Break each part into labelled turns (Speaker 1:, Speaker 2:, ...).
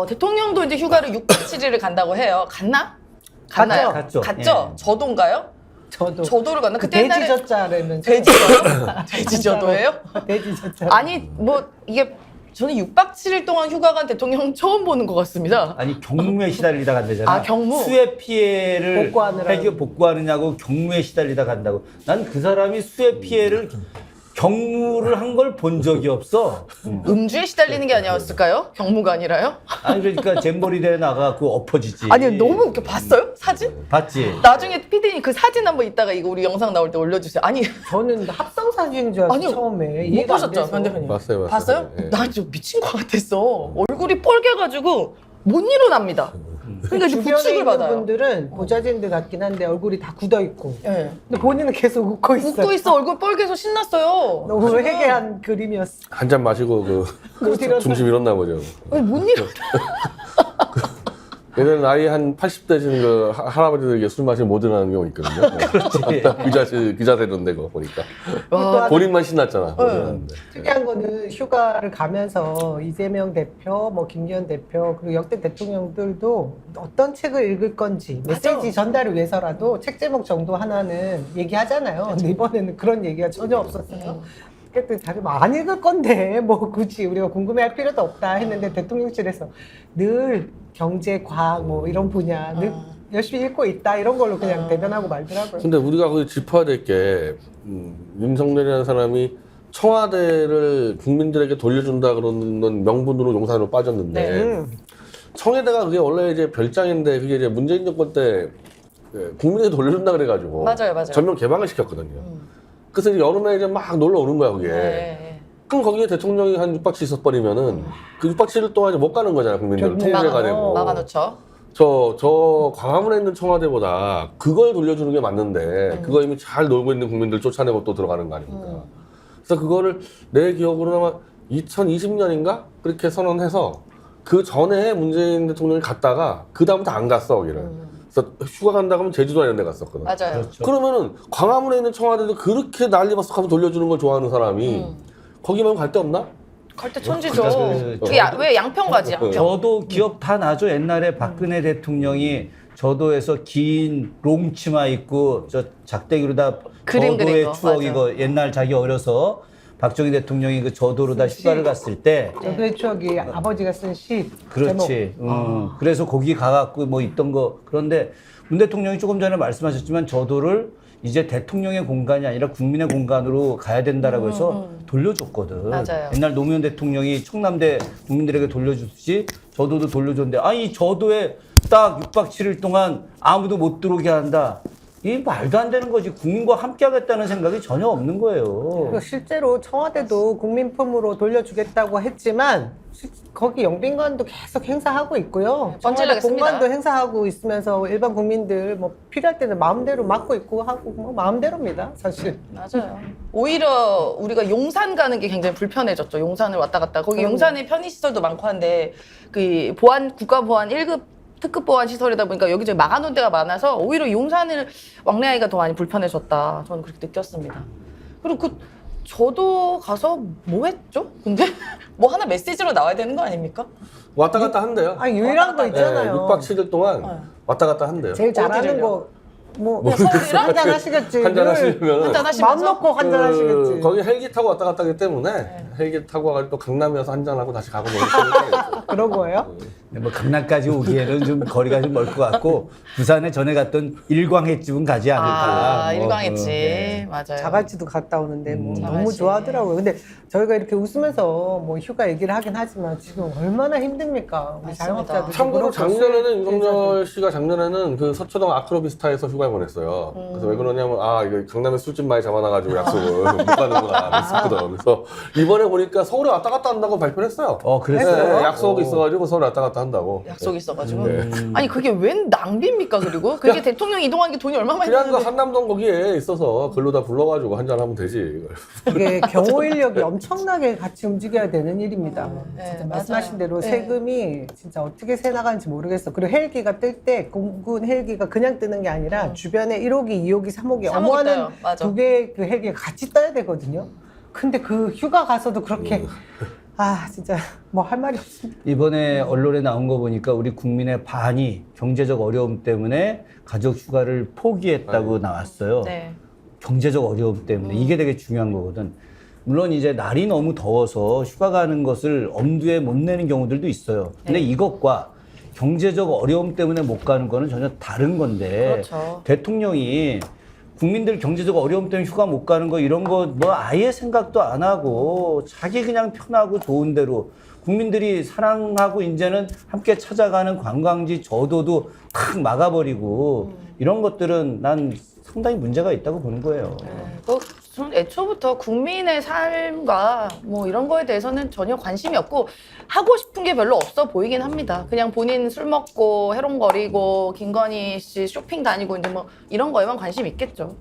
Speaker 1: 대통령도 이제 휴가를 6박 7일을 간다고 해요. 갔나요?
Speaker 2: 갔죠.
Speaker 1: 갔죠?
Speaker 2: 예.
Speaker 1: 저도인가요? 저도를 갔나? 그때 옛날에
Speaker 3: 돼지저자라는
Speaker 1: 돼지저요? 돼지저도예요?
Speaker 3: 돼지저자.
Speaker 1: 아니 뭐 이게 저는 6박 7일 동안 휴가 간 대통령 처음 보는 것 같습니다.
Speaker 2: 아니 경무에 시달리다 간다잖아.
Speaker 1: 아, 경무?
Speaker 2: 수해 피해를
Speaker 3: 복구하느라고.
Speaker 2: 복구하느냐고 경무에 시달리다 간다고. 난 그 사람이 수해 피해를 경무를 한 걸 본 적이 없어.
Speaker 1: 음주에 시달리는 게 아니었을까요? 경무가 아니라요?
Speaker 2: 아니 그러니까 잼버리 대회 나가고 엎어지지.
Speaker 1: 아니 너무 웃겨. 봤어요? 사진?
Speaker 2: 봤지.
Speaker 1: 나중에 피디님 그 사진 한번 이따가 이거 우리 영상 나올 때 올려주세요. 아니
Speaker 3: 저는 합성 사진인 줄 알았어
Speaker 1: 아니요.
Speaker 3: 처음에.
Speaker 1: 못
Speaker 3: 이해가 안
Speaker 1: 보셨죠,
Speaker 3: 돼서.
Speaker 1: 변 대표님?
Speaker 4: 봤어요.
Speaker 1: 봤어요?
Speaker 4: 예.
Speaker 1: 나 진짜 미친 것 같았어. 얼굴이 뻘개가지고 못 일어납니다. 그러니까 이제
Speaker 3: 주변에
Speaker 1: 부축을
Speaker 3: 있는
Speaker 1: 받아요.
Speaker 3: 분들은 보좌진들 같긴 한데 얼굴이 다 굳어 있고.
Speaker 1: 예.
Speaker 3: 근데 본인은 계속 웃고 있어.
Speaker 1: 웃고 있어. 얼굴 뻘개서 신났어요.
Speaker 3: 너무
Speaker 1: 지금.
Speaker 3: 해괴한 그림이었어.
Speaker 4: 한 잔 마시고
Speaker 3: 그렇죠.
Speaker 4: 중심 잃었나 보죠.
Speaker 1: 아니, 못 일어나.
Speaker 4: 예전에 나이 한 80대 되신 그 할아버지들에게 술 마시면 못 일어나는 경우 있거든요. 그 자세로인데 그거 보니까.
Speaker 1: 와,
Speaker 4: 본인만 신났잖아. 못 일어났는데.
Speaker 3: 특이한 거는 휴가를 가면서 이재명 대표, 뭐 김기현 대표 그리고 역대 대통령들도 어떤 책을 읽을 건지 메시지
Speaker 1: 맞아.
Speaker 3: 전달을 위해서라도 책 제목 정도 하나는 얘기하잖아요. 근데 이번에는 그런 얘기가 전혀 없었어요. 그때 자기 안 읽을 건데 뭐 굳이 우리가 궁금해할 필요도 없다 했는데 대통령실에서 늘 경제, 과학 뭐 이런 분야 늘 열심히 읽고 있다 이런 걸로 그냥 대변하고 말더라고요.
Speaker 4: 근데 우리가 거기 짚어야 될 게 윤석열이라는 사람이 청와대를 국민들에게 돌려준다 그러는 명분으로 용산으로 빠졌는데
Speaker 1: 네.
Speaker 4: 청와대가 그게 원래 이제 별장인데 그게 이제 문재인 정권 때 국민에게 돌려준다 그래가지고
Speaker 1: 맞아요.
Speaker 4: 전면 개방을 시켰거든요. 그래서 이제 여름에 이제 막 놀러 오는 거야 그게.
Speaker 1: 네.
Speaker 4: 그럼 거기에 대통령이 한 6박 7일 있어버리면은 그 6박 7일 동안 이제 못 가는 거잖아요 국민들 통제가 되고.
Speaker 1: 막아놓죠.
Speaker 4: 저 광화문에 있는 청와대보다 그걸 돌려주는 게 맞는데 그거 이미 잘 놀고 있는 국민들 쫓아내고 또 들어가는 거 아닙니까? 그래서 그거를 내 기억으로는 아마 2020년인가 그렇게 선언해서 그 전에 문재인 대통령이 갔다가 그 다음부터 안 갔어 거기를. 그래서 휴가 간다고 하면 제주도 이런 데 갔었거든.
Speaker 1: 맞아요.
Speaker 2: 그렇죠.
Speaker 4: 그러면은 광화문에 있는 청와대도 그렇게 난리버섯하고 돌려주는 걸 좋아하는 사람이 거기 말고 갈 데 없나?
Speaker 1: 갈 때 천지죠.
Speaker 2: 그-
Speaker 1: 그게 왜 양평 가지? 양평.
Speaker 2: 저도 기억 다 나죠. 옛날에 박근혜 대통령이 저도에서 긴 롱치마 입고 저 작대기로다
Speaker 1: 그림 그린
Speaker 2: 저도의
Speaker 1: 거,
Speaker 2: 추억
Speaker 1: 맞아.
Speaker 2: 이거 옛날 자기 어려서 박정희 대통령이 그 저도로다 휴가를 갔을 때
Speaker 3: 저도의 추억이 아버지가 쓴 시
Speaker 2: 그렇지. 그래서 거기 가갖고 뭐 있던 거. 그런데 문 대통령이 조금 전에 말씀하셨지만 저도를 이제 대통령의 공간이 아니라 국민의 공간으로 가야 된다라고 해서 돌려줬거든.
Speaker 1: 맞아요.
Speaker 2: 옛날 노무현 대통령이 청남대 국민들에게 돌려줬듯이 저도도 돌려줬는데 아니 저도에 딱 6박 7일 동안 아무도 못 들어오게 한다. 이 말도 안 되는 거지. 국민과 함께 하겠다는 생각이 전혀 없는 거예요.
Speaker 3: 그리고 실제로 청와대도 국민품으로 돌려주겠다고 했지만 거기 영빈관도 계속 행사하고 있고요. 청와대
Speaker 1: 뻔질나겠습니다.
Speaker 3: 공간도 행사하고 있으면서 일반 국민들 뭐 필요할 때는 마음대로 맡고 있고 하고 뭐 마음대로입니다, 사실.
Speaker 1: 맞아요. 오히려 우리가 용산 가는 게 굉장히 불편해졌죠. 용산을 왔다 갔다. 거기 용산에 편의시설도 많고 한데 그 국가보안 1급 특급 보안 시설이다 보니까 여기저기 막아놓은 데가 많아서 오히려 용산을 왕래하기가 더 많이 불편해졌다. 저는 그렇게 느꼈습니다. 그리고 저도 가서 뭐 했죠? 근데 뭐 하나 메시지로 나와야 되는 거 아닙니까?
Speaker 4: 왔다 갔다 한대요.
Speaker 3: 아 유일한 거 있잖아요.
Speaker 4: 6박 7일 동안 왔다 갔다 한대요.
Speaker 3: 제일 잘하는
Speaker 1: 어디를요?
Speaker 3: 거 뭐
Speaker 1: 서울이랑
Speaker 3: 한잔 하시겠지.
Speaker 4: 한잔 하시면
Speaker 1: 한잔 하시면서
Speaker 3: 마음 놓고 한잔 하시겠지.
Speaker 4: 거기 헬기 타고 왔다 갔다 하기 때문에 헬기 타고 와가지고 또 강남에 와서 한잔하고 다시 가고 뭐 이렇게
Speaker 3: 그런 거예요?
Speaker 2: 근데 뭐 강남까지 오기에는 좀 거리가 좀 멀 것 같고 부산에 전에 갔던 일광횟집은 가지 않을까. 뭐,
Speaker 1: 일광했지.
Speaker 2: 네.
Speaker 1: 맞아요.
Speaker 3: 자갈치도 갔다 오는데 뭐 너무
Speaker 1: 자갈치.
Speaker 3: 좋아하더라고요. 근데 저희가 이렇게 웃으면서 뭐 휴가 얘기를 하긴 하지만 지금 얼마나 힘듭니까? 우리
Speaker 1: 맞습니다.
Speaker 3: 자영업자들.
Speaker 4: 참고로 작년에는 윤석열 씨가 작년에는 그 서초동 아크로비스타에서 휴가를 보냈어요. 그래서 왜 그러냐면 이거 강남에 술집 많이 잡아놔가지고 약속을 못 가는구나 했었거든. 그래서 이번에 보니까 서울에 왔다 갔다 한다고 발표를 했어요.
Speaker 2: 그랬어요?
Speaker 4: 네, 약속이 있어가지고 서울에 왔다 갔다 한다고.
Speaker 1: 약속이 있어가지고.
Speaker 4: 네.
Speaker 1: 아니 그게 웬 낭비입니까? 그리고 그게 대통령 이동한 게 돈이 얼마 많이
Speaker 4: 그냥 그
Speaker 1: 드는데.
Speaker 4: 한남동 거기에 있어서 글로 다 불러가지고 한잔 하면 되지. 이걸.
Speaker 3: 이게 경호 인력이 엄청나게 같이 움직여야 되는 일입니다.
Speaker 1: 네,
Speaker 3: 진짜
Speaker 1: 맞아요.
Speaker 3: 말씀하신 대로
Speaker 1: 네.
Speaker 3: 세금이 진짜 어떻게 새 나가는지 모르겠어. 그리고 헬기가 뜰 때 공군 헬기가 그냥 뜨는 게 아니라 주변에 1호기, 2호기, 3호기
Speaker 1: 3호기
Speaker 3: 어머하는
Speaker 1: 떠요. 맞아.
Speaker 3: 두 개의 그 헬기가 같이 떠야 되거든요. 근데 그 휴가 가서도 그렇게 아 진짜 뭐 할 말이 없습니다.
Speaker 2: 이번에 언론에 나온 거 보니까 우리 국민의 반이 경제적 어려움 때문에 가족 휴가를 포기했다고 나왔어요.
Speaker 1: 네.
Speaker 2: 경제적 어려움 때문에 이게 되게 중요한 거거든. 물론 이제 날이 너무 더워서 휴가 가는 것을 엄두에 못 내는 경우들도 있어요. 근데
Speaker 1: 네.
Speaker 2: 이것과 경제적 어려움 때문에 못 가는 거는 전혀 다른 건데
Speaker 1: 그렇죠.
Speaker 2: 대통령이 국민들 경제적 어려움 때문에 휴가 못 가는 거 이런 거 뭐 아예 생각도 안 하고 자기 그냥 편하고 좋은 대로 국민들이 사랑하고 이제는 함께 찾아가는 관광지 저도도 탁 막아버리고 이런 것들은 난 상당히 문제가 있다고 보는 거예요.
Speaker 1: 저는 애초부터 국민의 삶과 뭐 이런 거에 대해서는 전혀 관심이 없고 하고 싶은 게 별로 없어 보이긴 합니다. 그냥 본인 술 먹고 해롱거리고 김건희 씨 쇼핑 다니고 이제 뭐 이런 거에만 관심 있겠죠.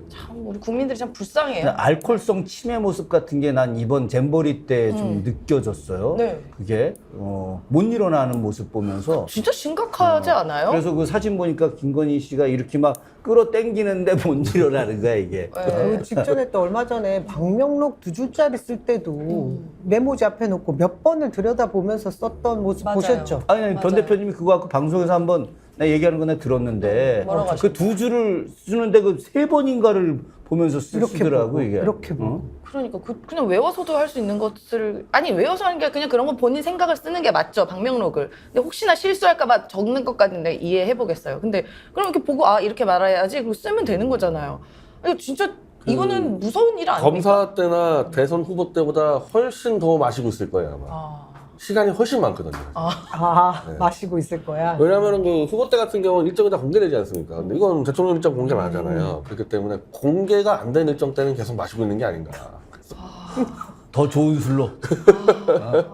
Speaker 1: 참 우리 국민들이 참 불쌍해요.
Speaker 2: 알코올성 치매 모습 같은 게 난 이번 잼버리 때 좀 느껴졌어요.
Speaker 1: 네.
Speaker 2: 그게 못 일어나는 모습 보면서
Speaker 1: 진짜 심각하지 않아요?
Speaker 2: 그래서 그 사진 보니까 김건희 씨가 이렇게 막 끌어당기는데 못 일어나는 거야 이게.
Speaker 1: 네.
Speaker 3: 그 직전에 또 얼마 전에 방명록 2줄짜리 쓸 때도 메모지 앞에 놓고 몇 번을 들여다보면서 썼던 모습
Speaker 1: 맞아요.
Speaker 3: 보셨죠?
Speaker 2: 아니 변
Speaker 1: 맞아요.
Speaker 2: 대표님이 그거 갖고 방송에서 한번 나 얘기하는 거 내가 들었는데
Speaker 1: 뭐라고
Speaker 2: 그 두 줄을 쓰는데 그 세 번인가를 보면서
Speaker 3: 이렇게
Speaker 2: 쓰더라고
Speaker 3: 보고,
Speaker 2: 이게.
Speaker 3: 이렇게 보고.
Speaker 2: 어?
Speaker 1: 그러니까 그냥 외워서도 할 수 있는 것을 아니 외워서 하는 게 그냥 그런 건 본인 생각을 쓰는 게 맞죠 방명록을. 근데 혹시나 실수할까봐 적는 것까지는 내가 이해해 보겠어요. 근데 그럼 이렇게 보고 아 이렇게 말해야지 그리고 쓰면 되는 거잖아요. 이거 진짜 이거는 무서운 일 아닙니까?
Speaker 4: 검사 때나 대선 후보 때보다 훨씬 더 마시고 있을 거예요 아마.
Speaker 1: 아,
Speaker 4: 시간이 훨씬 많거든요.
Speaker 3: 아 마시고 있을 거야.
Speaker 4: 왜냐하면 그 후보 때 같은 경우는 일정이 다 공개되지 않습니까? 근데 이건 대통령 일정 공개를 안 하잖아요. 그렇기 때문에 공개가 안 된 일정 때는 계속 마시고 있는 게 아닌가.
Speaker 2: 더 좋은 술로.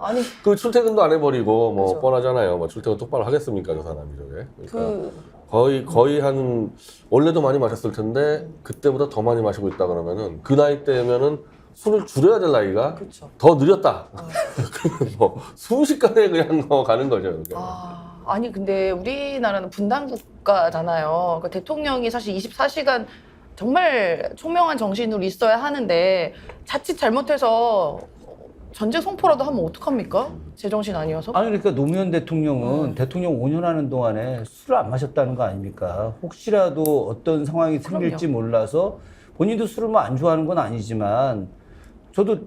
Speaker 1: 아니
Speaker 4: 그 출퇴근도 안 해버리고 뭐
Speaker 1: 그죠.
Speaker 4: 뻔하잖아요. 뭐 출퇴근 똑바로 하겠습니까 저 사람이 저게. 그러니까
Speaker 1: 그
Speaker 4: 거의 한 원래도 많이 마셨을 텐데 그때보다 더 많이 마시고 있다 그러면은 그 나이 때면은 술을 줄여야 될 나이가
Speaker 1: 그렇죠.
Speaker 4: 더 느렸다. 뭐 순식간에 그냥 가는 거죠. 이렇게.
Speaker 1: 아니 근데 우리나라는 분단 국가잖아요. 그 대통령이 사실 24시간 정말 총명한 정신으로 있어야 하는데 자칫 잘못해서 전쟁 선포라도 하면 어떡합니까? 제정신 아니어서?
Speaker 2: 아니 그러니까 노무현 대통령은 대통령 5년 하는 동안에 술을 안 마셨다는 거 아닙니까? 혹시라도 어떤 상황이 생길지 몰라서 본인도 술을 뭐 안 좋아하는 건 아니지만 저도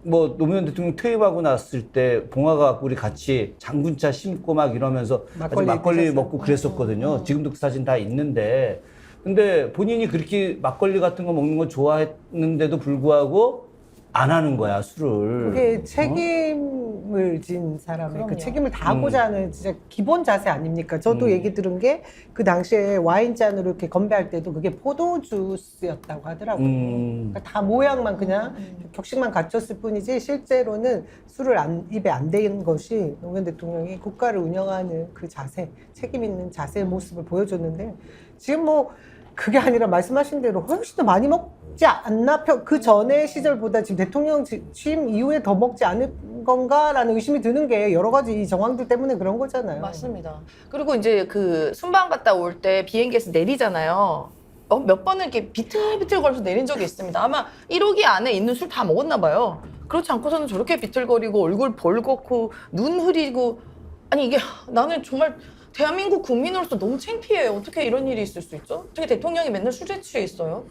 Speaker 2: 뭐 노무현 대통령 퇴임하고 났을 때 봉화가 갖고 우리 같이 장군차 심고 막 이러면서 막걸리
Speaker 3: 드셨어요.
Speaker 2: 먹고 그랬었거든요. 지금도 그 사진 다 있는데 근데 본인이 그렇게 막걸리 같은 거 먹는 거 좋아했는데도 불구하고 안 하는 거야 술을.
Speaker 3: 그게 책임을 진 사람의
Speaker 1: 그럼요.
Speaker 3: 그 책임을 다하고자 하는 진짜 기본 자세 아닙니까? 저도 얘기 들은 게 그 당시에 와인잔으로 이렇게 건배할 때도 그게 포도주스였다고 하더라고요. 그러니까 다 모양만 그냥 격식만 갖췄을 뿐이지 실제로는 술을 입에 안 대는 것이 노무현 대통령이 국가를 운영하는 그 자세, 책임 있는 자세의 모습을 보여줬는데 지금 뭐 그게 아니라 말씀하신 대로 훨씬 더 많이 먹지 않나? 그 전의 시절보다 지금 대통령 취임 이후에 더 먹지 않을 건가라는 의심이 드는 게 여러 가지 이 정황들 때문에 그런 거잖아요.
Speaker 1: 맞습니다. 그리고 이제 그 순방 갔다 올 때 비행기에서 내리잖아요. 몇 번을 이렇게 비틀비틀 거려서 내린 적이 있습니다. 아마 1호기 안에 있는 술 다 먹었나 봐요. 그렇지 않고서는 저렇게 비틀거리고 얼굴 벌겋고 눈 흐리고 아니 이게 나는 정말 대한민국 국민으로서 너무 창피해요. 어떻게 이런 일이 있을 수 있죠? 어떻게 대통령이 맨날 술에 취해 있어요?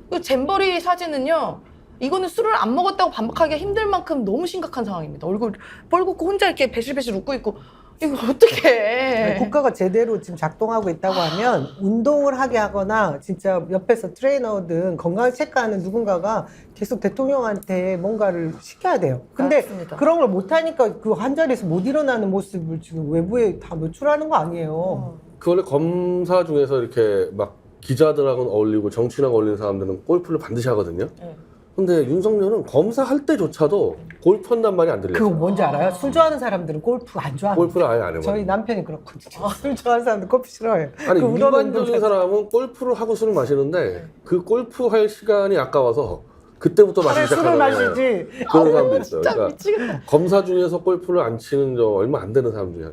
Speaker 1: 그 잼버리 사진은요. 이거는 술을 안 먹었다고 반박하기가 힘들 만큼 너무 심각한 상황입니다. 얼굴 벌겋고 혼자 이렇게 배실배실 웃고 있고 이거 어떻게 해?
Speaker 3: 국가가 제대로 지금 작동하고 있다고 하면 운동을 하게 하거나 진짜 옆에서 트레이너든 건강을 체크하는 누군가가 계속 대통령한테 뭔가를 시켜야 돼요. 근데
Speaker 1: 맞습니다.
Speaker 3: 그런 걸 못하니까 그 한 자리에서 못 일어나는 모습을 지금 외부에 다 노출하는 거 아니에요.
Speaker 4: 그 원래 검사 중에서 이렇게 막 기자들하고는 어울리고 정치인하고 어울리는 사람들은 골프를 반드시 하거든요.
Speaker 1: 네.
Speaker 4: 근데 윤석열은 검사할 때조차도 골프 한단 말이 안 들려요.
Speaker 3: 그거 뭔지 알아요? 술 좋아하는 사람들은 골프 안 좋아합니다.
Speaker 4: 골프를 아예 안 해봐요.
Speaker 3: 저희 남편이 그렇거든요. 술 좋아하는 사람들 골프 싫어해요.
Speaker 4: 아니
Speaker 3: 그 우려는
Speaker 4: 일반적인 사람은 골프를 하고 술을 마시는데 그 골프 할 시간이 아까워서 그때부터 마시기
Speaker 3: 술을
Speaker 4: 시작하는
Speaker 3: 마시지.
Speaker 4: 그런 사람도 있어요.
Speaker 1: 진짜
Speaker 4: 그러니까
Speaker 1: 미치겠다.
Speaker 4: 검사 중에서 골프를 안 치는 저 얼마 안 되는 사람 중에 한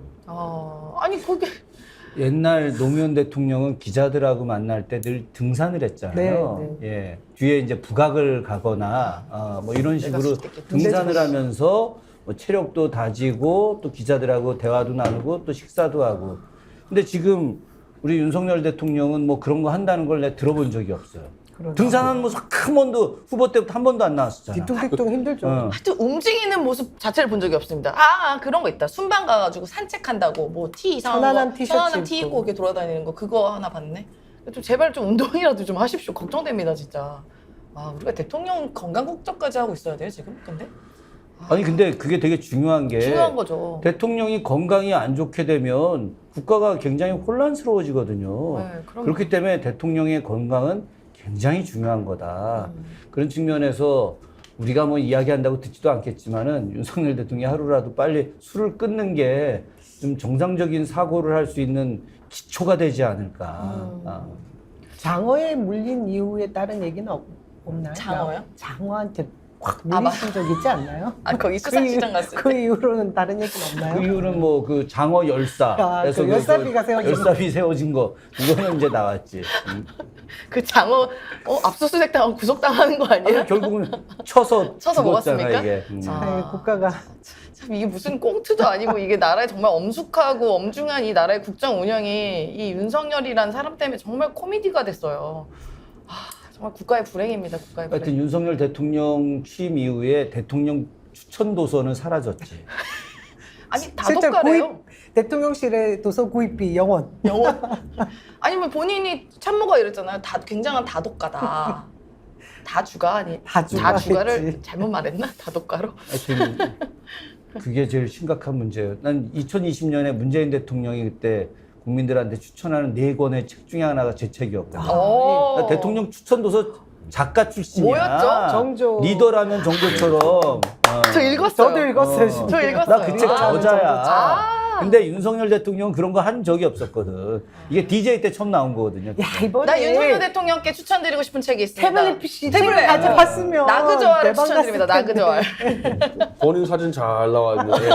Speaker 1: 아니 그게
Speaker 2: 옛날 노무현 대통령은 기자들하고 만날 때 늘 등산을 했잖아요. 예. 뒤에 이제 북악을 가거나 뭐 이런 식으로 등산을 하면서 뭐 체력도 다지고 또 기자들하고 대화도 나누고 또 식사도 하고. 근데 지금 우리 윤석열 대통령은 뭐 그런 거 한다는 걸 내가 들어본 적이 없어요.
Speaker 3: 그러나.
Speaker 2: 등산은 뭐 한 번도 후보 때부터 한 번도 안 나왔었잖아.
Speaker 3: 뒤뚱뒤뚱 힘들죠.
Speaker 1: 하여튼 움직이는 모습 자체를 본 적이 없습니다. 그런 거 있다. 순방 가가지고 산책한다고 뭐 티 이상한
Speaker 3: 편안한
Speaker 1: 거,
Speaker 3: 티셔츠
Speaker 1: 편안한 티
Speaker 3: 입고.
Speaker 1: 입고 이렇게 돌아다니는 거 그거 하나 봤네. 좀 제발 좀 운동이라도 좀 하십시오. 걱정됩니다 진짜. 우리가 대통령 건강 걱정까지 하고 있어야 돼요 지금? 근데
Speaker 2: 아니 근데 그게 되게 중요한 게
Speaker 1: 중요한 거죠.
Speaker 2: 대통령이 건강이 안 좋게 되면 국가가 굉장히 혼란스러워지거든요.
Speaker 1: 네, 그럼요.
Speaker 2: 그렇기 때문에 대통령의 건강은 굉장히 중요한 거다. 그런 측면에서 우리가 뭐 이야기한다고 듣지도 않겠지만은 윤석열 대통령이 하루라도 빨리 술을 끊는 게 좀 정상적인 사고를 할 수 있는 기초가 되지 않을까.
Speaker 3: 장어에 물린 이후에 다른 얘기는 없나요?
Speaker 1: 장어요?
Speaker 3: 장어한테 확 물리신 적 있지 않나요?
Speaker 1: 거기 수산시장 갔을
Speaker 3: 그
Speaker 1: 때.
Speaker 3: 이후로는 다른 얘기는 없나요?
Speaker 2: 그 이유는 뭐 그 장어 열사에서
Speaker 3: 그 열사비가 세워진
Speaker 2: 열사비 세워진 거 그거는 이제 나왔지.
Speaker 1: 그 장어 압수수색 당하고 구속당하는 거 아니야?
Speaker 2: 아니, 결국은 쳐서
Speaker 1: 쳐서
Speaker 2: 죽었잖아,
Speaker 1: 먹었습니까?
Speaker 2: 이게.
Speaker 3: 아니, 국가가
Speaker 1: 참 이게 무슨 꽁트도 아니고 이게 나라에 정말 엄숙하고 엄중한 이 나라의 국정 운영이 이 윤석열이라는 사람 때문에 정말 코미디가 됐어요. 정말 국가의 불행입니다. 국가의 불행.
Speaker 2: 하여튼 윤석열 대통령 취임 이후에 대통령 추천 도서는 사라졌지.
Speaker 1: 아니
Speaker 3: 실제
Speaker 1: 다독가래요.
Speaker 3: 대통령실의 도서 구입비 영원.
Speaker 1: 영원. 아니면 본인이 참모가 이랬잖아요. 굉장한 다독가다. 다주가 아니.
Speaker 3: 다주가
Speaker 1: 다주가를
Speaker 3: 했지.
Speaker 1: 잘못 말했나? 다독가로.
Speaker 2: 하여튼 그게 제일 심각한 문제예요. 난 2020년에 문재인 대통령이 그때 국민들한테 추천하는 4권의 책 중에 하나가 제 책이었거든요. 나 대통령 추천 도서 작가 출신이야.
Speaker 1: 뭐였죠?
Speaker 3: 정조.
Speaker 2: 리더라면 정조처럼.
Speaker 1: 저 읽었어요.
Speaker 3: 저도 읽었어요. 진짜.
Speaker 1: 저 읽었어요.
Speaker 2: 나 그 책
Speaker 3: 리더라면
Speaker 2: 저자야.
Speaker 1: 정조처럼.
Speaker 2: 근데 윤석열 대통령은 그런 거 한 적이 없었거든. 이게 DJ 때 처음 나온 거거든요.
Speaker 3: 야 이번에
Speaker 1: 나 윤석열 대통령께 추천드리고 싶은 책이 있습니다.
Speaker 3: 태블릿 PC
Speaker 1: 태블릿.
Speaker 3: 책을 가져봤으면
Speaker 1: 나그저알을
Speaker 3: 대박
Speaker 1: 추천드립니다.
Speaker 3: 났을 텐데.
Speaker 1: 나그저알.
Speaker 4: 본인 사진 잘 나와 있는데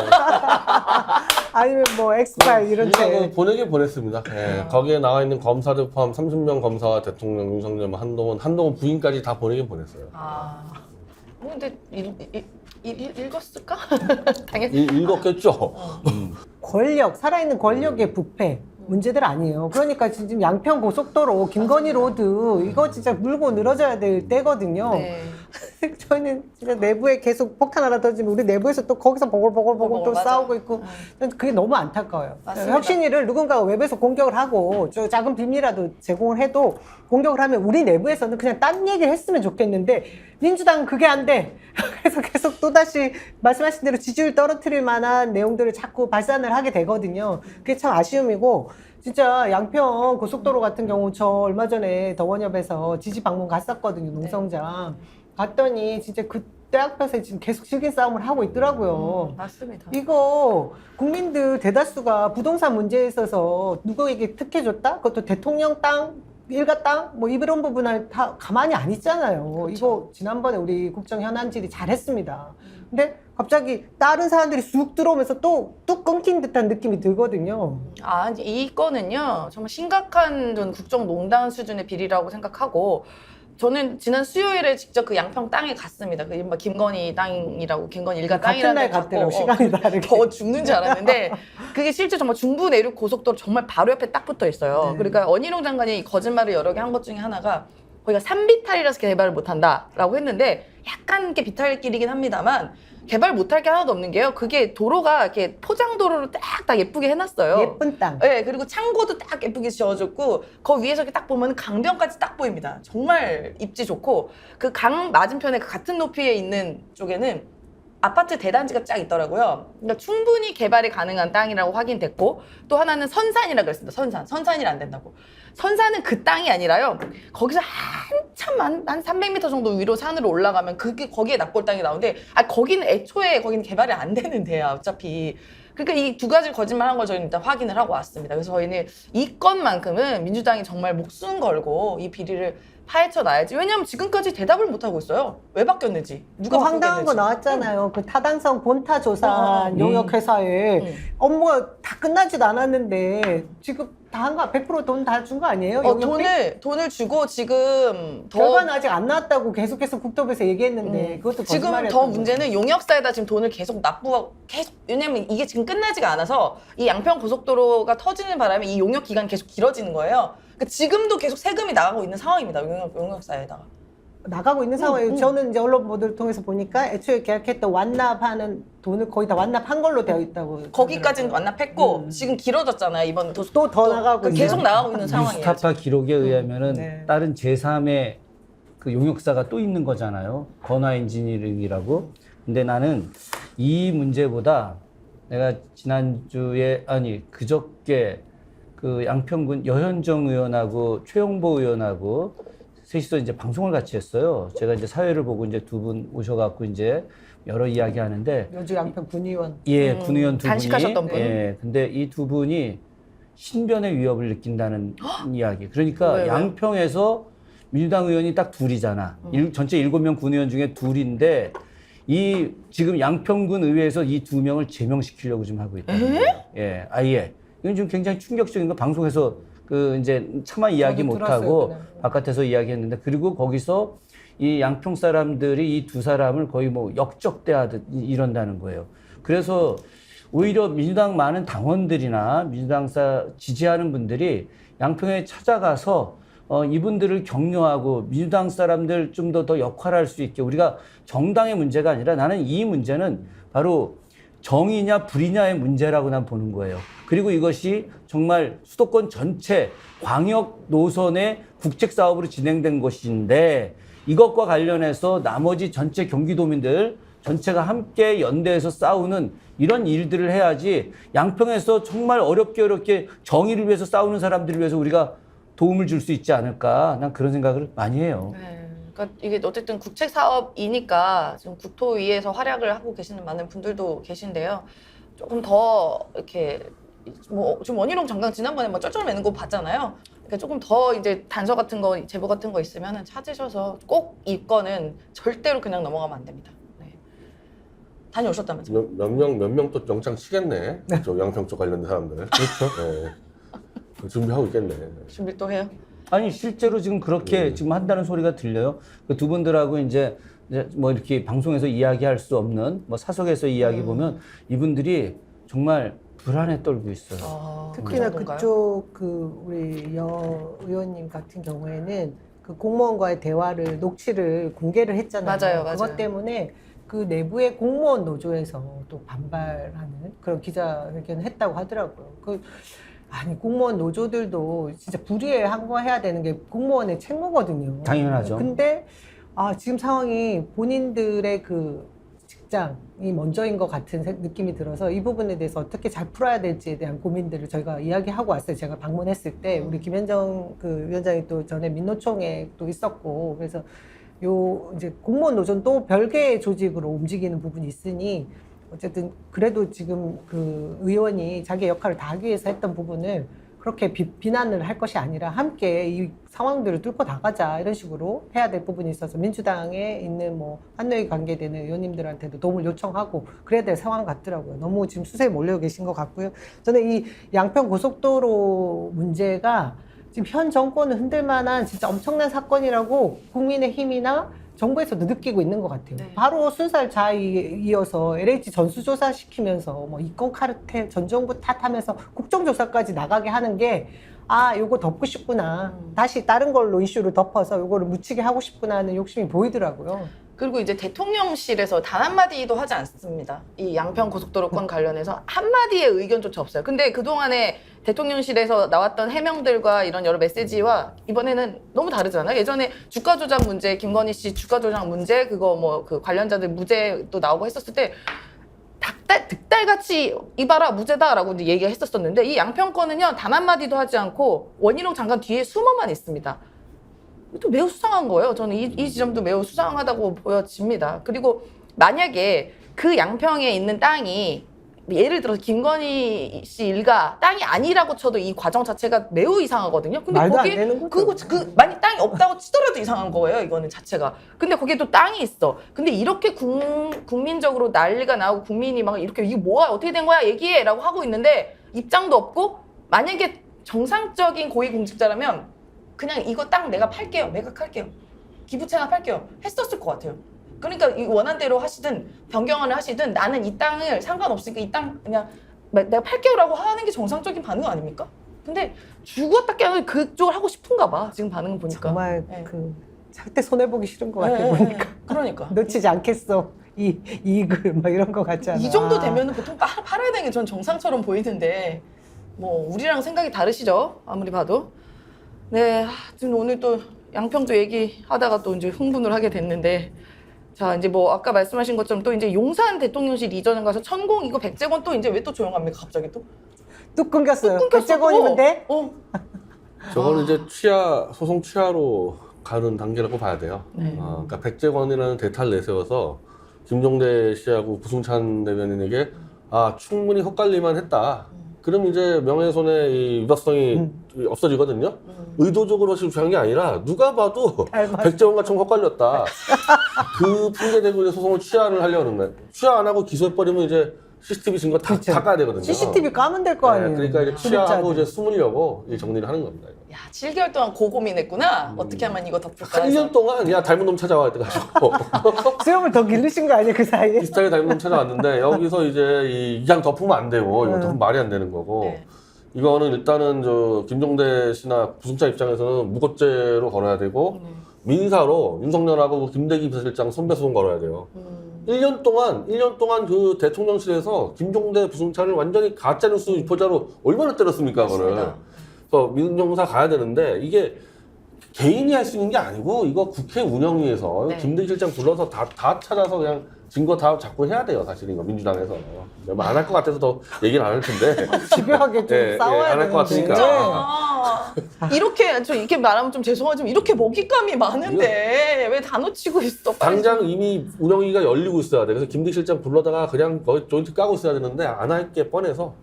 Speaker 3: 아니면 뭐 엑스파일 이런
Speaker 4: 우리가
Speaker 3: 책.
Speaker 4: 보내긴 보냈습니다. 예, 거기에 나와 있는 검사들 포함 30명 검사와 대통령 윤석열, 한동훈 부인까지 다 보내긴 보냈어요.
Speaker 1: 근데 읽었을까? 당연히.
Speaker 4: 읽었겠죠.
Speaker 3: 권력, 살아있는 권력의 부패 문제들 아니에요. 그러니까 지금 양평 고속도로 김건희 로드 이거 진짜 물고 늘어져야 될 때거든요.
Speaker 1: 네.
Speaker 3: 저희는 진짜 내부에 계속 폭탄 하나 터지면 우리 내부에서 또 거기서 보글보글 또
Speaker 1: 맞아.
Speaker 3: 싸우고 있고 그게 너무 안타까워요.
Speaker 1: 맞습니다.
Speaker 3: 혁신위를 누군가가 웹에서 공격을 하고 저 작은 비밀이라도 제공을 해도 공격을 하면 우리 내부에서는 그냥 딴 얘기를 했으면 좋겠는데 민주당은 그게 안 돼. 그래서 계속 또다시 말씀하신 대로 지지율 떨어뜨릴 만한 내용들을 자꾸 발산을 하게 되거든요. 그게 참 아쉬움이고 진짜 양평 고속도로 같은 경우 저 얼마 전에 더원협에서 지지 방문 갔었거든요. 농성장. 갔더니 진짜 그때 앞에서 지금 계속 실긴 싸움을 하고 있더라고요.
Speaker 1: 맞습니다.
Speaker 3: 이거 국민들 대다수가 부동산 문제에 있어서 누구에게 특혜줬다? 그것도 대통령 땅, 일가 땅? 뭐 이런 부분을 다 가만히 안 있잖아요.
Speaker 1: 그렇죠.
Speaker 3: 이거 지난번에 우리 국정 현안질이 잘했습니다. 근데 갑자기 다른 사람들이 쑥 들어오면서 또 뚝 끊긴 듯한 느낌이 들거든요.
Speaker 1: 이제 이 건은요 정말 심각한 전 국정농단 수준의 비리라고 생각하고 저는 지난 수요일에 직접 그 양평 땅에 갔습니다. 그 이른바 김건희 땅이라고 김건희 일가
Speaker 3: 같은
Speaker 1: 땅이라는
Speaker 3: 날
Speaker 1: 데
Speaker 3: 갔더라고,
Speaker 1: 갔고,
Speaker 3: 시간이 다르게.
Speaker 1: 더 죽는 줄 알았는데 그게 실제 정말 중부 내륙 고속도로 정말 바로 옆에 딱 붙어 있어요.
Speaker 3: 네.
Speaker 1: 그러니까 원희룡 장관이 거짓말을 여러 개 한 것 중에 하나가 거기가 산비탈이라서 개발을 못한다라고 했는데 약간 이렇게 비탈길이긴 합니다만 개발 못할 게 하나도 없는 게요. 그게 도로가 이렇게 포장도로로 딱 예쁘게 해놨어요.
Speaker 3: 예쁜 땅.
Speaker 1: 네, 그리고 창고도 딱 예쁘게 지어줬고 그 위에서 이렇게 딱 보면 강변까지 딱 보입니다. 정말 입지 좋고 그 강 맞은편에 그 같은 높이에 있는 쪽에는 아파트 대단지가 쫙 있더라고요. 그러니까 충분히 개발이 가능한 땅이라고 확인됐고 또 하나는 선산이라고 그랬습니다. 선산이 안 된다고. 선산은 그 땅이 아니라요. 거기서 한참 한 300m 정도 위로 산으로 올라가면 거기에 납골 땅이 나오는데 거기는 애초에 거기는 개발이 안 되는 데야 어차피. 그러니까 이 두 가지 거짓말한 걸 저희는 일단 확인을 하고 왔습니다. 그래서 저희는 이 건만큼은 민주당이 정말 목숨 걸고 이 비리를 파헤쳐 놔야지. 왜냐하면 지금까지 대답을 못 하고 있어요. 왜 바뀌었는지, 누가
Speaker 3: 그 황당한 거
Speaker 1: 바꾸겠는지.
Speaker 3: 나왔잖아요. 그 타당성 본타 조사 용역회사에
Speaker 1: 응.
Speaker 3: 업무가 다 끝나지도 않았는데 지금 다 한 거, 100% 돈 다 준 거 아니에요?
Speaker 1: 돈을 주고 지금
Speaker 3: 결과는 아직 안 나왔다고 계속해서 국토부에서 얘기했는데 그것도
Speaker 1: 지금
Speaker 3: 거짓말이었던
Speaker 1: 더
Speaker 3: 거죠.
Speaker 1: 문제는 용역사에다 지금 돈을 계속 납부하고 왜냐면 이게 지금 끝나지가 않아서 이 양평 고속도로가 터지는 바람에 이 용역 기간이 계속 길어지는 거예요. 그러니까 지금도 계속 세금이 나가고 있는 상황입니다. 용역사에다가.
Speaker 3: 나가고 있는 상황이에요. 저는 이제 언론 보도를 통해서 보니까 애초에 계약했던 완납하는 돈을 거의 다 완납한 걸로 되어 있다고.
Speaker 1: 거기까지는 완납했고 지금 길어졌잖아요. 이번
Speaker 3: 또 더 나가고
Speaker 1: 계속
Speaker 3: 있는.
Speaker 1: 나가고 있는 상황이에요.
Speaker 2: 뉴스타파 기록에 의하면은
Speaker 3: 네.
Speaker 2: 다른 제3의 그 용역사가 또 있는 거잖아요. 건화 엔지니어링이라고. 근데 나는 이 문제보다 내가 지난주에 그저께 그 양평군 여현정 의원하고 최영보 의원하고 셋이서 이제 방송을 같이 했어요. 제가 이제 사회를 보고 이제 두 분 오셔갖고 이제 여러 이야기 하는데.
Speaker 3: 요즘 양평 군의원.
Speaker 2: 예, 군의원 두 분이.
Speaker 1: 단식하셨던 분.
Speaker 2: 예, 근데 이 두 분이 신변의 위협을 느낀다는 이야기. 그러니까
Speaker 1: 왜요?
Speaker 2: 양평에서 민주당 의원이 딱 둘이잖아. 전체 7명 군의원 중에 둘인데 이 지금 양평군 의회에서 이 2명을 제명시키려고 지금 하고 있다는 거예요. 예, 아예. 이건 좀 굉장히 충격적인 거. 방송에서 그 이제 차마 이야기
Speaker 3: 저도
Speaker 2: 못
Speaker 3: 들었어요,
Speaker 2: 하고
Speaker 3: 그날.
Speaker 2: 바깥에서 이야기했는데, 그리고 거기서 이 양평 사람들이 이 두 사람을 거의 뭐 역적대하듯 이런다는 거예요. 그래서 오히려 민주당 많은 당원들이나 민주당사 지지하는 분들이 양평에 찾아가서 이분들을 격려하고 민주당 사람들 좀 더 역할할 수 있게, 우리가 정당의 문제가 아니라 나는 이 문제는 바로 정의냐 불의냐의 문제라고 난 보는 거예요. 그리고 이것이 정말 수도권 전체 광역 노선의 국책 사업으로 진행된 것인데, 이것과 관련해서 나머지 전체 경기도민들 전체가 함께 연대해서 싸우는 이런 일들을 해야지, 양평에서 정말 어렵게 정의를 위해서 싸우는 사람들을 위해서 우리가 도움을 줄 수 있지 않을까, 난 그런 생각을 많이 해요.
Speaker 1: 네. 그러니까 이게 어쨌든 국책 사업이니까 지금 국토위에서 활약을 하고 계시는 많은 분들도 계신데요. 조금 더 이렇게 뭐 지금 원희룡 장관 지난번에 뭐 쩔쩔 매는 거 봤잖아요. 그러니까 조금 더 이제 단서 같은 거, 제보 같은 거 있으면은 찾으셔서 꼭 이 건은 절대로 그냥 넘어가면 안 됩니다. 네. 다녀오셨다면서요?
Speaker 4: 몇 명 또 영장 치겠네. 저 양평 쪽 관련된 사람들. 그렇죠. 네. 준비하고 있겠네.
Speaker 1: 준비 또 해요?
Speaker 2: 아니 실제로 지금 그렇게 지금 한다는 소리가 들려요. 그 두 분들하고 이제 뭐 이렇게 방송에서 이야기할 수 없는 뭐 사석에서 이야기 보면 이분들이 정말 불안에 떨고 있어요.
Speaker 3: 특히나
Speaker 1: 그 정도인가요?
Speaker 3: 그쪽 그 우리 여 의원님 같은 경우에는 그 공무원과의 대화를 녹취를 공개를 했잖아요.
Speaker 1: 맞아요.
Speaker 3: 그것 때문에 그 내부의 공무원 노조에서 또 반발하는 그런 기자회견을 했다고 하더라고요. 아니 공무원 노조들도 진짜 불의한 거 해야 되는 게 공무원의 책무거든요.
Speaker 2: 당연하죠.
Speaker 3: 근데 지금 상황이 본인들의 그 직장이 먼저인 것 같은 느낌이 들어서 이 부분에 대해서 어떻게 잘 풀어야 될지에 대한 고민들을 저희가 이야기하고 왔어요. 제가 방문했을 때 우리 김현정 그 위원장이 또 전에 민노총에 또 있었고, 그래서 요 이제 공무원 노조는 또 별개의 조직으로 움직이는 부분이 있으니 어쨌든 그래도 지금 그 의원이 자기 역할을 다하기 위해서 했던 부분을 그렇게 비난을 할 것이 아니라 함께 이 상황들을 뚫고 나가자, 이런 식으로 해야 될 부분이 있어서 민주당에 있는 뭐 한노위 관계되는 의원님들한테도 도움을 요청하고 그래야 될 상황 같더라고요. 너무 지금 수세에 몰려 계신 것 같고요. 저는 이 양평 고속도로 문제가 지금 현 정권을 흔들 만한 진짜 엄청난 사건이라고 국민의힘이나 정부에서도 느끼고 있는 것 같아요.
Speaker 1: 네.
Speaker 3: 바로 순살자에 이어서 LH 전수조사 시키면서 뭐 이권 카르텔 전 정부 탓하면서 국정조사까지 나가게 하는 게 요거 덮고 싶구나. 다시 다른 걸로 이슈를 덮어서 요거를 묻히게 하고 싶구나 하는 욕심이 보이더라고요.
Speaker 1: 그리고 이제 대통령실에서 단 한마디도 하지 않습니다. 이 양평 고속도로 건 관련해서 한마디의 의견조차 없어요. 근데 그동안에 대통령실에서 나왔던 해명들과 이런 여러 메시지와 이번에는 너무 다르잖아요. 예전에 주가 조작 문제, 김건희 씨 주가 조작 문제, 그거 뭐 그 관련자들 무죄도 나오고 했었을 때 득달같이 이봐라 무죄다라고 이제 얘기가 했었었는데, 이 양평 건은요 단 한마디도 하지 않고 원희룡 장관 뒤에 숨어만 있습니다. 또 매우 수상한 거예요. 저는 이 지점도 매우 수상하다고 보여집니다. 그리고 만약에 그 양평에 있는 땅이 예를 들어서 김건희 씨 일가 땅이 아니라고 쳐도 이 과정 자체가 매우 이상하거든요. 근데
Speaker 3: 말도 안
Speaker 1: 거기에
Speaker 3: 되는 거죠.
Speaker 1: 만약 땅이 없다고 치더라도 이상한 거예요. 이거는 자체가. 근데 거기에 또 땅이 있어. 근데 이렇게 국민적으로 난리가 나고 국민이 막 이렇게 이게 뭐야 어떻게 된 거야 얘기해라고 하고 있는데 입장도 없고, 만약에 정상적인 고위공직자라면 그냥 이거 땅 내가 팔게요. 매각할게요. 기부 체납할게요. 했었을 것 같아요. 그러니까 이 원한대로 하시든 변경을 하시든 나는 이 땅을 상관없으니까 이 땅 그냥 내가 팔게요라고 하는 게 정상적인 반응 아닙니까? 근데 죽었다 깨어나 그쪽을 하고 싶은가 봐. 지금 반응을 보니까.
Speaker 3: 정말
Speaker 1: 네.
Speaker 3: 그 절대 손해 보기 싫은 것 같아
Speaker 1: 네,
Speaker 3: 보니까.
Speaker 1: 그러니까.
Speaker 3: 놓치지 않겠어 이 이익을 막 이런 거 같지 않아?
Speaker 1: 이 정도 되면 보통 팔아야 되는 게 전 정상처럼 보이는데 뭐 우리랑 생각이 다르시죠? 아무리 봐도. 네, 지금 오늘 또 양평도 얘기하다가 또 이제 흥분을 하게 됐는데 자 이제 뭐 아까 말씀하신 것처럼 또 이제 용산 대통령실 이전에 가서 천공 이거 백제건 또 이제 왜 또 조용합니까 갑자기 또?
Speaker 3: 뚝 끊겼어요.
Speaker 1: 또 끊겼어,
Speaker 3: 백제건이면
Speaker 1: 또.
Speaker 3: 돼?
Speaker 4: 저거는 이제 소송 취하로 가는 단계라고 봐야 돼요.
Speaker 1: 네.
Speaker 4: 그러니까 백제건이라는 대타를 내세워서 김종대 씨하고 부승찬 대변인에게 충분히 헛갈리만 했다. 그럼 이제 명예훼손의 이 위법성이 없어지거든요. 의도적으로 주장한 게 아니라 누가 봐도 백제건과 좀 헛갈렸다. 그 핑계 대고 이제 소송을 취하를 하려는 거예요. 취하 안 하고 기소해버리면 이제 CCTV 증거 다 까야 되거든요.
Speaker 3: CCTV 까면 될 거 아니에요.
Speaker 4: 그러니까 이제 취하하고
Speaker 3: 구독자들.
Speaker 4: 이제 숨으려고 이 정리를 하는 겁니다.
Speaker 1: 야 7개월 동안 고민했구나. 어떻게 하면 이거 덮을까
Speaker 4: 한
Speaker 1: 해서.
Speaker 4: 1년 동안 야 닮은 놈 찾아와 이래가지고
Speaker 3: 수염을 더 기르신 거 아니에요 그 사이에?
Speaker 4: 비슷하게 닮은 놈 찾아왔는데 여기서 이제 이양 덮으면 안 되고 이거 덮으면 말이 안 되는 거고
Speaker 1: 네.
Speaker 4: 이거는 일단은 저 김종대 씨나 부승찬 입장에서는 무고죄로 걸어야 되고 민사로 윤석열하고 김대기 비서실장 손배소송 걸어야 돼요. 1년 동안 그 대통령실에서 김종대 부승찬을 완전히 가짜뉴스 유포자로 얼마나 때렸습니까, 그거를.
Speaker 1: 맞습니다.
Speaker 4: 그래서 민정사 가야 되는데 이게 개인이 할 수 있는 게 아니고 이거 국회 운영위에서
Speaker 1: 네.
Speaker 4: 김대기 실장 불러서 다 찾아서 그냥 증거 다 잡고 해야 돼요, 사실 이거 민주당에서. 안 할 것 같아서 더 얘기를 안 할 텐데.
Speaker 3: 집요하게 좀
Speaker 4: 예,
Speaker 3: 싸워야
Speaker 4: 안 할 것
Speaker 3: 되는데.
Speaker 4: 같으니까.
Speaker 1: 이렇게 말하면 좀 죄송하지만 이렇게 먹잇감이 많은데 왜 다 놓치고 있어? 빨리
Speaker 4: 당장 이미 운영위가 열리고 있어야 돼. 그래서 김대기 실장 불러다가 그냥 거의 조인트 까고 있어야 되는데 안 할 게 뻔해서.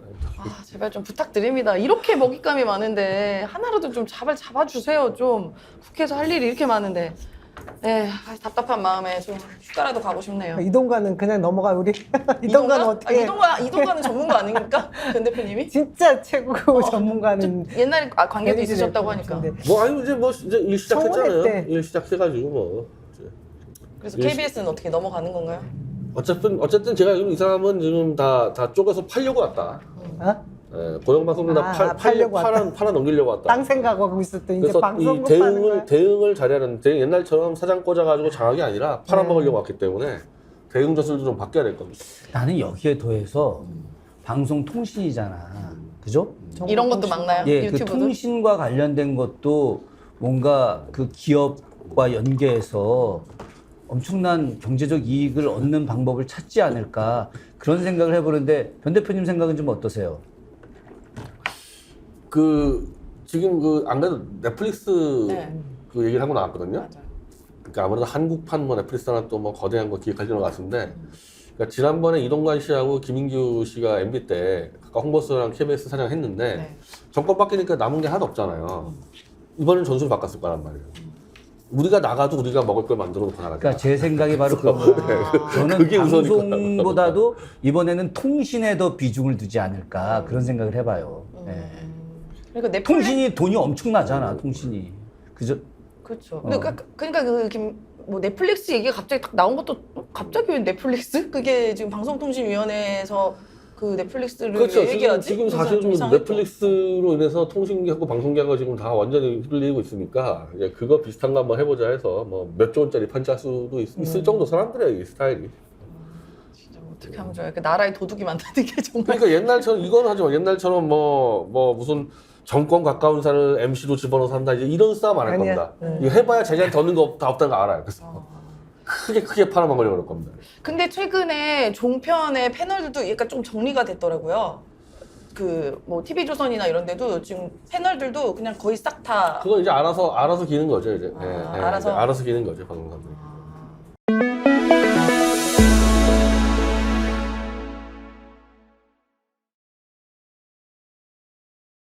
Speaker 1: 제발 좀 부탁드립니다. 이렇게 먹잇감이 많은데 하나라도 좀 잡아주세요. 좀 국회에서 할 일이 이렇게 많은데. 네, 답답한 마음에 좀 휴가라도 가고 싶네요.
Speaker 3: 이동관은 그냥 넘어가 우리. 이동관은 어떻게?
Speaker 1: 이동관은 전문가 아닙니까? 변 대표님이?
Speaker 3: 진짜 최고 전문가는
Speaker 1: 옛날에 관계도
Speaker 3: 변희재
Speaker 1: 있으셨다고 하니까.
Speaker 3: 대표인데.
Speaker 4: 뭐 아니 이제 일 시작했잖아요.
Speaker 3: 청문회 때.
Speaker 4: 일 시작해가지고 뭐. 이제.
Speaker 1: 그래서 KBS는 어떻게 넘어가는 건가요?
Speaker 4: 어쨌든 제가 지금 이 사람은 지금 다 쪼개서 팔려고 왔다.
Speaker 3: 어?
Speaker 4: 예, 고용방송도 다
Speaker 3: 팔려고 왔다.
Speaker 4: 팔아 넘기려고 왔다.
Speaker 3: 땅 생각하고 있었더니 이제
Speaker 4: 그래서 이
Speaker 3: 방송국 파는 거야.
Speaker 4: 대응을 잘해야 되는데 옛날처럼 사장 꽂아가지고 장악이 아니라 팔아먹으려고 왔기 때문에 대응 전술도 좀 바뀌어야 될 겁니다.
Speaker 2: 나는 여기에 더해서 방송통신이잖아. 그죠?
Speaker 1: 이런 것도 막나요?
Speaker 2: 예, 그
Speaker 1: 유튜브도?
Speaker 2: 통신과 관련된 것도 뭔가 그 기업과 연계해서 엄청난 경제적 이익을 얻는 방법을 찾지 않을까 그런 생각을 해보는데 변 대표님 생각은 좀 어떠세요?
Speaker 4: 지금 안 그래도 넷플릭스
Speaker 1: 네.
Speaker 4: 그 얘기를 하고 나왔거든요.
Speaker 1: 맞아요.
Speaker 4: 그러니까 아무래도 한국판 뭐 넷플릭스나 또 뭐 거대한 거 기획하려는 것 같은데, 그러니까 지난번에 이동관 씨하고 김인규 씨가 MB 때 각각 홍보수랑 KBS 사장 했는데
Speaker 1: 네.
Speaker 4: 정권 바뀌니까 남은 게 하나도 없잖아요. 이번엔 전술 바꿨을 거란 말이에요. 우리가 나가도 우리가 먹을 걸 만들어 놓고 나가자.
Speaker 2: 그러니까 제 생각이 바로 그거예요. 저는
Speaker 4: 그게 우선일 거야.
Speaker 2: 방송보다도 이번에는 통신에 더 비중을 두지 않을까 그런 생각을 해봐요. 예.
Speaker 1: 그러니까 넷플릭스
Speaker 2: 통신이 돈이 엄청나잖아, 통신이. 그죠?
Speaker 1: 그렇죠. 그러니까 뭐 넷플릭스 얘기가 갑자기 딱 나온 것도 갑자기 왜 넷플릭스? 그게 지금 방송통신위원회에서 그 넷플릭스를
Speaker 4: 그렇죠.
Speaker 1: 왜 얘기하지?
Speaker 4: 지금
Speaker 1: 그래서
Speaker 4: 사실
Speaker 1: 좀 이상했죠.
Speaker 4: 넷플릭스로 인해서 통신계하고 방송계가 지금 다 완전히 흘리고 있으니까 이제 그거 비슷한 거 한번 해보자 해서 뭐 몇 조 원짜리 판짤 수도 있을 정도 사람들의 이 스타일이.
Speaker 1: 진짜 어떻게 하면 좋아요? 그 나라의 도둑이 많다는 게 정말.
Speaker 4: 그러니까 옛날처럼 이건 하지 마. 옛날처럼 뭐 무슨 정권 가까운 사람을 MC로 집어넣어서 한다 이제 이런 싸움 안 할
Speaker 3: 아니야.
Speaker 4: 겁니다. 이거 해봐야 자기한테 얻는 거 다 없다는 거 알아요. 그래서 크게 팔아먹으려고 그럴 겁니다.
Speaker 1: 근데 최근에 종편의 패널들도 약간 좀 정리가 됐더라고요. 그 뭐 TV조선이나 이런 데도 지금 패널들도 그냥 거의 싹 다
Speaker 4: 그건 이제 알아서 기는 거죠 이제.
Speaker 1: 알아서?
Speaker 4: 이제 알아서 기는 거죠 방송사들.